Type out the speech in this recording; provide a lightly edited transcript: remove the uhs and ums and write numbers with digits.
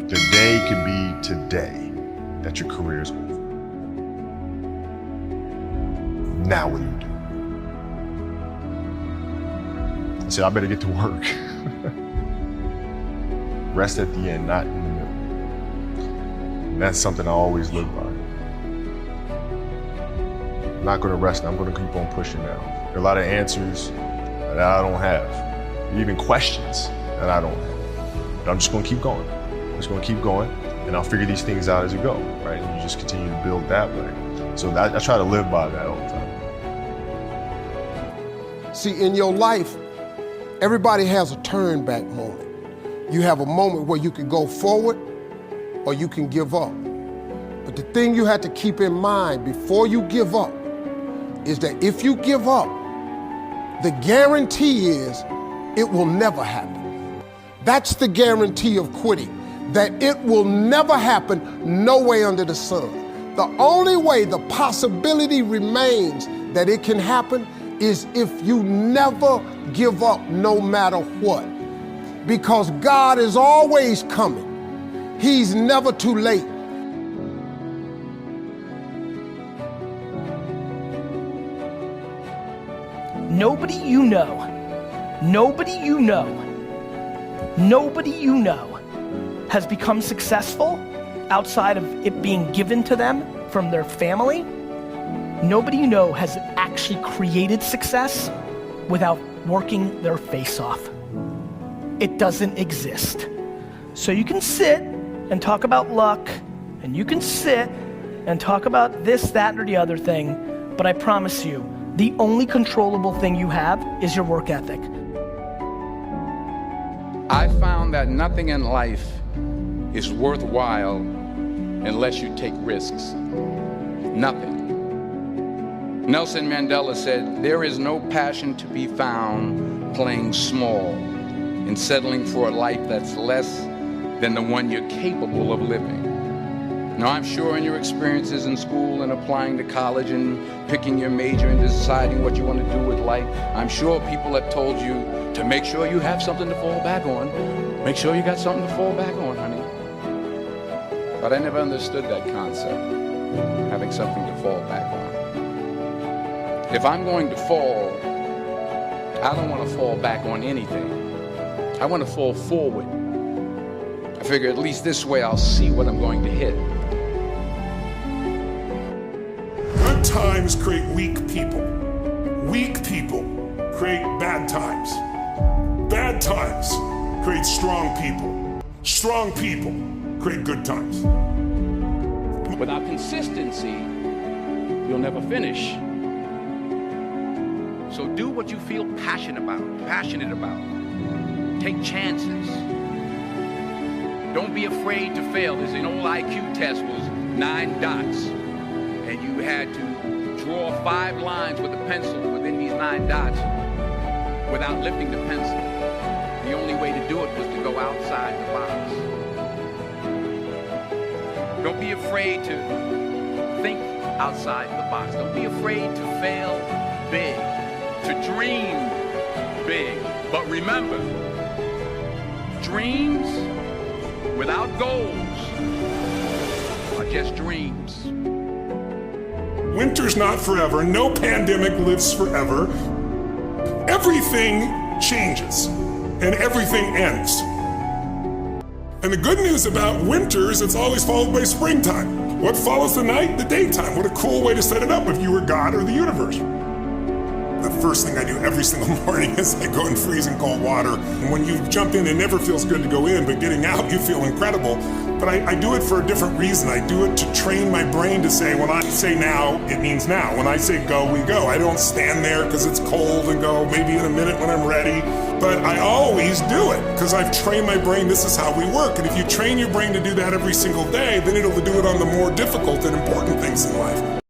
The day could be today that your career is over. Now what do you do? I said, I better get to work. Rest at the end, not in the middle. And that's something I always live by. I'm not gonna rest, I'm gonna keep on pushing now. There are a lot of answers that I don't have, even questions that I don't have. But I'm just gonna keep going. I'm just gonna keep going, and I'll figure these things out as you go, right? And you just continue to build that way. So I try to live by that all the time. See, in your life, everybody has a turn back moment. You have a moment where you can go forward or you can give up. But the thing you have to keep in mind before you give up is that if you give up, the guarantee is it will never happen. That's the guarantee of quitting, that it will never happen no way under the sun. The only way the possibility remains that it can happen is if you never give up no matter what. Because God is always coming. He's never too late. Nobody you know has become successful outside of it being given to them from their family. Nobody you know has actually created success without working their face off. It doesn't exist. So you can sit and talk about luck, and you can sit and talk about this, that, or the other thing, but I promise you, the only controllable thing you have is your work ethic. I found that nothing in life is worthwhile unless you take risks. Nothing. Nelson Mandela said, "There is no passion to be found playing small and settling for a life that's less than the one you're capable of living." Now, I'm sure in your experiences in school and applying to college and picking your major and deciding what you want to do with life, I'm sure people have told you to make sure you have something to fall back on. Make sure you got something to fall back on, honey. But I never understood that concept, having something to fall back on. If I'm going to fall, I don't want to fall back on anything. I want to fall forward. I figure at least this way I'll see what I'm going to hit. Good times create weak people. Weak people create bad times. Bad times create strong people. Strong people create good times. Without consistency, you'll never finish. So do what you feel passionate about. Take chances. Don't be afraid to fail. There's an old IQ test was 9 dots. And you had to draw 5 lines with a pencil within these 9 dots without lifting the pencil. The only way to do it was to go outside the box. Don't be afraid to think outside the box. Don't be afraid to fail big, to dream big. But remember, dreams without goals are just dreams. Winter's not forever. No pandemic lives forever. Everything changes and everything ends. And the good news about winter is it's always followed by springtime. What follows the night? The daytime. What a cool way to set it up if you were God or the universe. The first thing I do every single morning is I go in freezing cold water. And when you jump in, it never feels good to go in, but getting out, you feel incredible. But I do it for a different reason. I do it to train my brain to say, when I say now, it means now. When I say go, we go. I don't stand there because it's cold and go maybe in a minute when I'm ready. But I always do it because I've trained my brain, this is how we work. And if you train your brain to do that every single day, then it'll do it on the more difficult and important things in life.